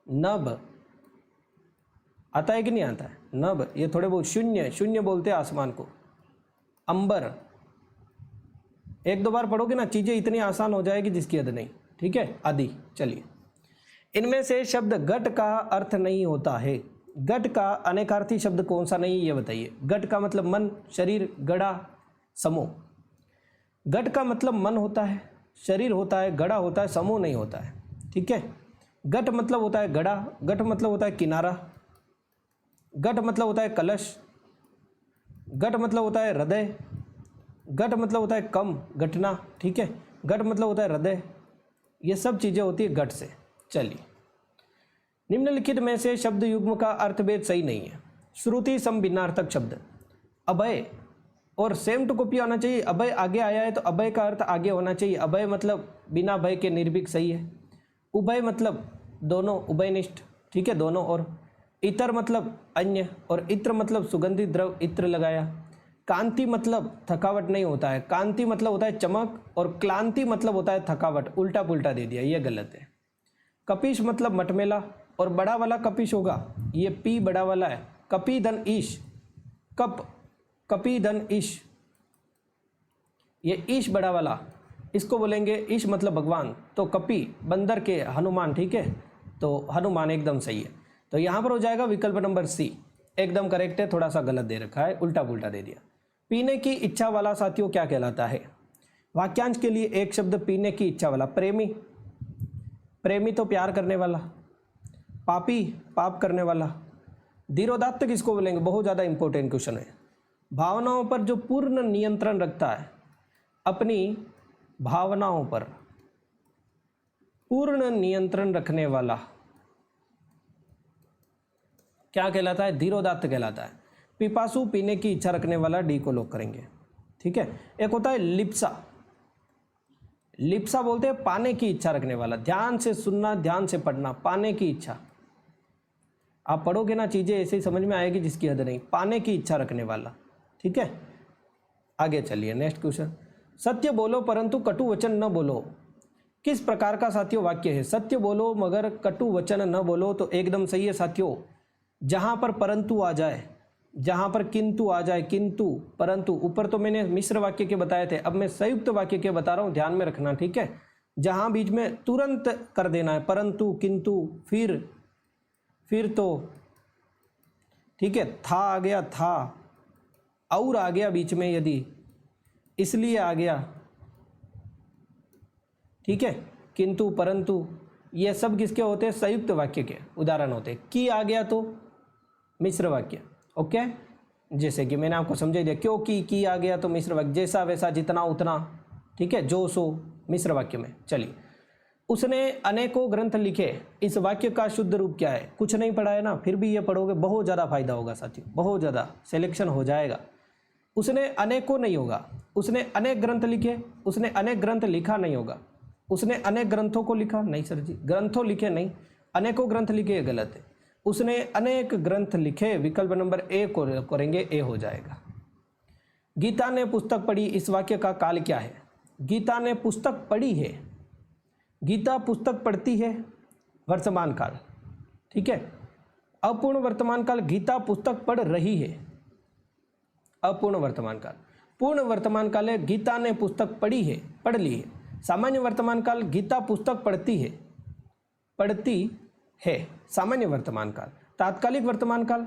नभ, आता है कि नहीं आता है? नभ, ये थोड़े बहुत शून्य, शून्य बोलते हैं आसमान को। अंबर, एक दो बार पढ़ोगे ना चीजें इतनी आसान हो जाएगी जिसकी हद नहीं, ठीक है। आदि। चलिए, इनमें से शब्द घट का अर्थ नहीं होता है। घट का अनेकार्थी शब्द कौन सा नहीं, ये बताइए। घट का मतलब मन, शरीर, गड़ा, समूह। घट का मतलब मन होता है, शरीर होता है, गड़ा होता है, समूह नहीं होता है, ठीक है। घट मतलब होता है गड़ा, घट मतलब होता है किनारा, घट मतलब होता है कलश, घट मतलब होता है हृदय, घट मतलब होता है कम, घटना, ठीक है। घट मतलब होता है हृदय, ये सब चीज़ें होती है घट से। चलिए, निम्नलिखित में से शब्द युग्म का अर्थभेद सही नहीं है। श्रुति सम भिन्नार्थक शब्द, अभय और सेम टू कॉपी आना चाहिए। अभय आगे आया है तो अभय का अर्थ आगे होना चाहिए। अभय मतलब बिना भय के, निर्भीक, सही है। उभय मतलब दोनों, उभयनिष्ठ, ठीक है, दोनों। और इतर मतलब अन्य, और इत्र मतलब सुगंधित द्रव, इत्र लगाया। कांति मतलब थकावट नहीं होता है, कांति मतलब होता है चमक, और क्लांति मतलब होता है थकावट, उल्टा पुल्टा दे दिया, ये गलत है। कपीश मतलब मटमेला, और बड़ा वाला कपीश होगा, ये पी बड़ा वाला है। कपी धन ईश, कप, कपी धन ईश, ये ईश बड़ा वाला, इसको बोलेंगे ईश मतलब भगवान। तो कपी बंदर के हनुमान, ठीक है, तो हनुमान एकदम सही है। तो यहाँ पर हो जाएगा विकल्प नंबर सी, एकदम करेक्ट है। थोड़ा सा गलत दे रखा है, उल्टा पुल्टा दे दिया। पीने की इच्छा वाला साथियों क्या कहलाता है? वाक्यांश के लिए एक शब्द, पीने की इच्छा वाला। प्रेमी, प्रेमी तो प्यार करने वाला। पापी, पाप करने वाला। धीरोदात्त किसको बोलेंगे? बहुत ज़्यादा इंपॉर्टेंट क्वेश्चन है। भावनाओं पर जो पूर्ण नियंत्रण रखता है, अपनी भावनाओं पर पूर्ण नियंत्रण रखने वाला क्या कहलाता है? धीरोदात्त कहलाता है। पिपासु, पीने की इच्छा रखने वाला, डी को लॉक करेंगे, ठीक है। एक होता है लिप्सा, लिप्सा बोलते हैं पाने की इच्छा रखने वाला। ध्यान से सुनना, ध्यान से पढ़ना, पाने की इच्छा। आप पढ़ोगे ना चीजें ऐसे ही समझ में आएगी जिसकी हद नहीं। पाने की इच्छा रखने वाला, ठीक है। आगे चलिए, नेक्स्ट क्वेश्चन। सत्य बोलो परंतु कटु वचन न बोलो, किस प्रकार का साथियों वाक्य है? सत्य बोलो मगर कटु वचन न बोलो, तो एकदम सही है साथियों। जहां पर परंतु आ जाए, जहाँ पर किंतु आ जाए, किंतु परंतु, ऊपर तो मैंने मिश्र वाक्य के बताए थे, अब मैं संयुक्त वाक्य के बता रहा हूँ, ध्यान में रखना, ठीक है। जहाँ बीच में तुरंत कर देना है, परंतु, किंतु, फिर तो, ठीक है, था आ गया, था, और आ गया बीच में, यदि, इसलिए आ गया, ठीक है, किंतु, परंतु, ये सब किसके होते हैं? संयुक्त वाक्य के उदाहरण होते हैं। की आ गया तो मिश्र वाक्य, ओके। जैसे कि मैंने आपको समझा दिया, क्योंकि की आ गया तो मिश्र वाक्य, जैसा वैसा जितना उतना, ठीक है, जो सो मिश्र वाक्य में। चलिए, उसने अनेकों ग्रंथ लिखे, इस वाक्य का शुद्ध रूप क्या है? कुछ नहीं पढ़ा है ना, फिर भी ये पढ़ोगे, बहुत ज़्यादा फायदा होगा साथियों, बहुत ज़्यादा सिलेक्शन हो जाएगा। उसने अनेकों नहीं होगा, उसने अनेक ग्रंथ लिखे, उसने अनेक ग्रंथ लिखा नहीं होगा, उसने अनेक ग्रंथों को लिखा, नहीं सर जी, ग्रंथों लिखे नहीं, अनेकों ग्रंथ लिखे, ये गलत है। उसने अनेक ग्रंथ लिखे, विकल्प नंबर ए को करेंगे, ए हो जाएगा। गीता ने पुस्तक पढ़ी, इस वाक्य का काल क्या है? गीता ने पुस्तक पढ़ी है, गीता पुस्तक पढ़ती है, वर्तमान काल, ठीक है। अपूर्ण वर्तमान काल, गीता पुस्तक पढ़ रही है, अपूर्ण वर्तमान काल। पूर्ण वर्तमान काल है, गीता ने पुस्तक पढ़ी है, पढ़ ली है। सामान्य वर्तमान काल, गीता पुस्तक पढ़ती है, पढ़ती है, सामान्य वर्तमान काल। तात्कालिक वर्तमान काल,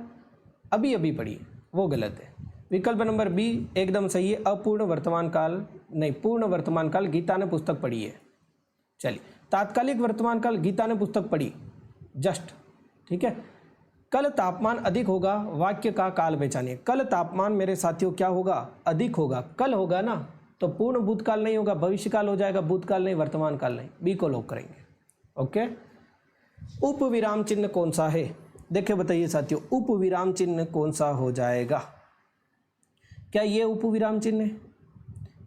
अभी अभी पढ़ी है, वो गलत है। विकल्प नंबर बी एकदम सही है, अपूर्ण वर्तमान काल नहीं, पूर्ण वर्तमान काल, गीता ने पुस्तक पढ़ी है। चलिए, तात्कालिक वर्तमान काल, गीता ने पुस्तक पढ़ी, जस्ट, ठीक है। कल तापमान अधिक होगा, वाक्य का काल पहचानिए। कल तापमान मेरे साथियों क्या होगा? अधिक होगा, कल होगा ना, तो पूर्ण भूतकाल नहीं होगा, भविष्य काल हो जाएगा, भूतकाल नहीं, वर्तमान काल नहीं, बी को लॉक करेंगे, ओके। उप विराम चिन्ह कौन सा है? देखिए बताइए साथियों, उप विराम चिन्ह कौन सा हो जाएगा? क्या ये उप विराम चिन्ह है?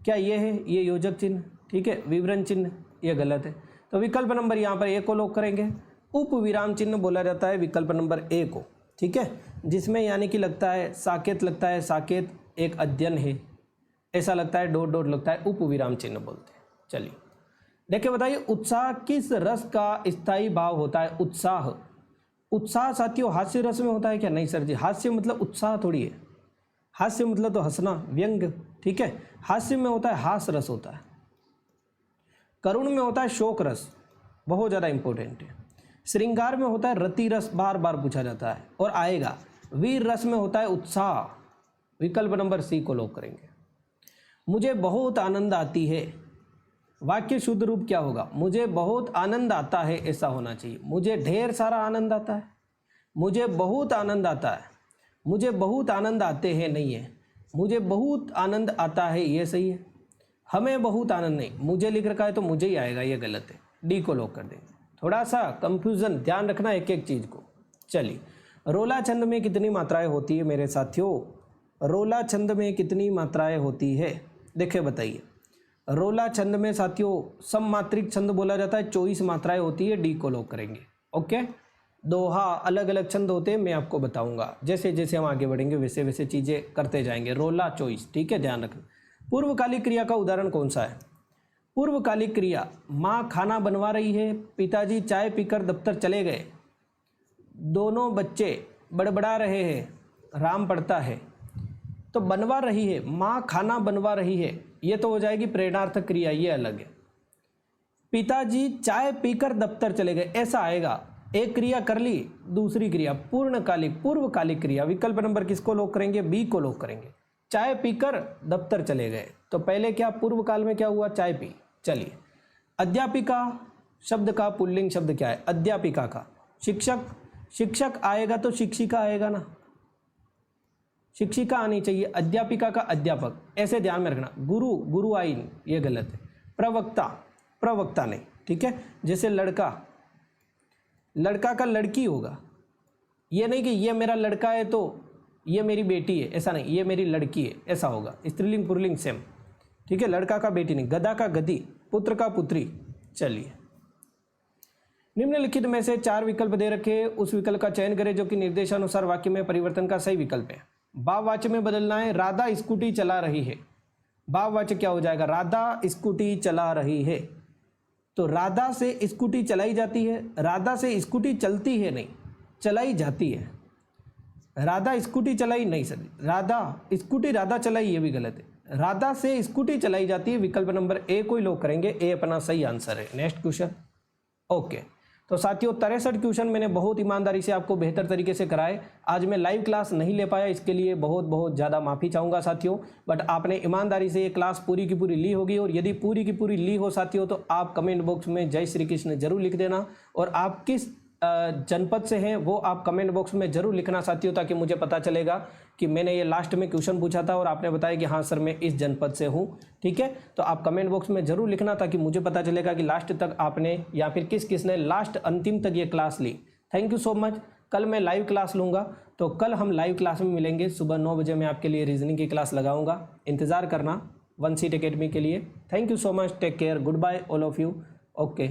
क्या ये है? ये योजक चिन्ह, ठीक है, विवरण चिन्ह, ये गलत है। तो विकल्प नंबर यहाँ पर ए को लॉक करेंगे। उप विराम चिन्ह बोला जाता है विकल्प नंबर ए को, ठीक है, जिसमें यानी कि लगता है साकेत, लगता है साकेत एक अध्ययन है, ऐसा लगता है, डॉट डॉट लगता है, उप विराम चिन्ह बोलते हैं। चलिए देखिए बताइए, उत्साह किस रस का स्थायी भाव होता है? उत्साह, उत्साह साथियों हास्य रस में होता है क्या? नहीं सर जी, हास्य मतलब उत्साह थोड़ी है, हास्य मतलब तो हंसना, व्यंग, ठीक है। हास्य में होता है हास रस होता है, करुण में होता है शोक रस, बहुत ज़्यादा इंपॉर्टेंट है। श्रृंगार में होता है रति रस, बार बार पूछा जाता है और आएगा। वीर रस में होता है उत्साह, विकल्प नंबर सी को लॉक करेंगे। मुझे बहुत आनंद आती है, वाक्य शुद्ध रूप क्या होगा? मुझे बहुत आनंद आता है, ऐसा होना चाहिए। मुझे ढेर सारा आनंद आता है, मुझे बहुत आनंद आता है, मुझे बहुत आनंद आते हैं नहीं है, मुझे बहुत आनंद आता है, ये सही है। हमें बहुत आनंद नहीं, मुझे लिख रखा है तो मुझे ही आएगा, ये गलत है, डी को लॉक कर देंगे। थोड़ा सा कंफ्यूजन, ध्यान रखना एक एक चीज़ को। चलिए, रोला छंद में कितनी मात्राएं होती है मेरे साथियों? रोला छंद में कितनी मात्राएं होती है? देखिए बताइए, रोला छंद में साथियों सममात्रिक छंद बोला जाता है, 24 मात्राएं होती है, डी को लॉक करेंगे, ओके। दोहा, अलग अलग छंद होते हैं, मैं आपको बताऊंगा, जैसे जैसे हम आगे बढ़ेंगे वैसे वैसे चीज़ें करते जाएंगे। रोला 24, ठीक है, ध्यान रखना। पूर्वकालिक क्रिया का उदाहरण कौन सा है? पूर्वकालिक क्रिया, माँ खाना बनवा रही है, पिताजी चाय पीकर दफ्तर चले गए, दोनों बच्चे बड़बड़ा रहे हैं, राम पढ़ता है। तो बनवा रही है, माँ खाना बनवा रही है, ये तो हो जाएगी प्रेरणार्थक क्रिया, ये अलग है। पिताजी चाय पीकर दफ्तर चले गए, ऐसा आएगा। एक क्रिया कर ली, दूसरी क्रिया पूर्णकालिक, पूर्वकालिक क्रिया, विकल्प नंबर किसको लॉक करेंगे? बी को लॉक करेंगे। चाय पीकर दफ्तर चले गए, तो पहले क्या पूर्व काल में क्या हुआ? चाय पी। चलिए, अध्यापिका शब्द का पुल्लिंग शब्द क्या है? अध्यापिका का शिक्षक, शिक्षक आएगा तो शिक्षिका आएगा ना, शिक्षिका आनी चाहिए, अध्यापिका का अध्यापक, ऐसे ध्यान में रखना। गुरु, गुरु आइन, ये गलत है। प्रवक्ता, प्रवक्ता नहीं, ठीक है। जैसे लड़का, लड़का का लड़की होगा, ये नहीं कि ये मेरा लड़का है तो ये मेरी बेटी है, ऐसा नहीं, ये मेरी लड़की है, ऐसा होगा। स्त्रीलिंग पुल्लिंग सेम, ठीक है। लड़का का बेटी नहीं, गधा का गधी, पुत्र का पुत्री। चलिए, निम्नलिखित में से 4 विकल्प दे रखे, उस विकल्प का चयन करें जो कि निर्देशानुसार वाक्य में परिवर्तन का सही विकल्प है। भाववाच्य में बदलना है, राधा स्कूटी चला रही है, भाववाच्य क्या हो जाएगा? राधा स्कूटी चला रही है, तो राधा से स्कूटी चलाई जाती है, राधा से स्कूटी चलती है नहीं, चलाई जाती है। राधा स्कूटी चलाई, नहीं सर, राधा चलाई ये भी गलत है। राधा से स्कूटी चलाई जाती है, विकल्प नंबर ए को ही लोग करेंगे, ए अपना सही आंसर है। Next question. ओके, तो साथियों 63 क्वेश्चन मैंने बहुत ईमानदारी से आपको बेहतर तरीके से कराए। आज मैं लाइव क्लास नहीं ले पाया, इसके लिए बहुत बहुत ज़्यादा माफ़ी चाहूँगा साथियों, बट आपने ईमानदारी से ये क्लास पूरी की पूरी ली होगी। और यदि पूरी की पूरी ली हो साथियों तो आप कमेंट बॉक्स में जय श्री कृष्ण जरूर लिख देना, और आप किस जनपद से हैं वो आप कमेंट बॉक्स में जरूर लिखना साथियों, ताकि मुझे पता चलेगा कि मैंने ये लास्ट में क्वेश्चन पूछा था और आपने बताया कि हाँ सर मैं इस जनपद से हूँ। ठीक है, तो आप कमेंट बॉक्स में जरूर लिखना, ताकि मुझे पता चलेगा कि लास्ट तक आपने या फिर किसने लास्ट अंतिम तक ये क्लास ली। Thank you so much. कल मैं लाइव क्लास लूँगा, तो कल हम लाइव क्लास में मिलेंगे। सुबह 9 बजे मैं आपके लिए रीजनिंग की क्लास लगाऊंगा, इंतज़ार करना वन सीट एकेडमी के लिए। Thank you so much, take care, goodbye all of you. Okay.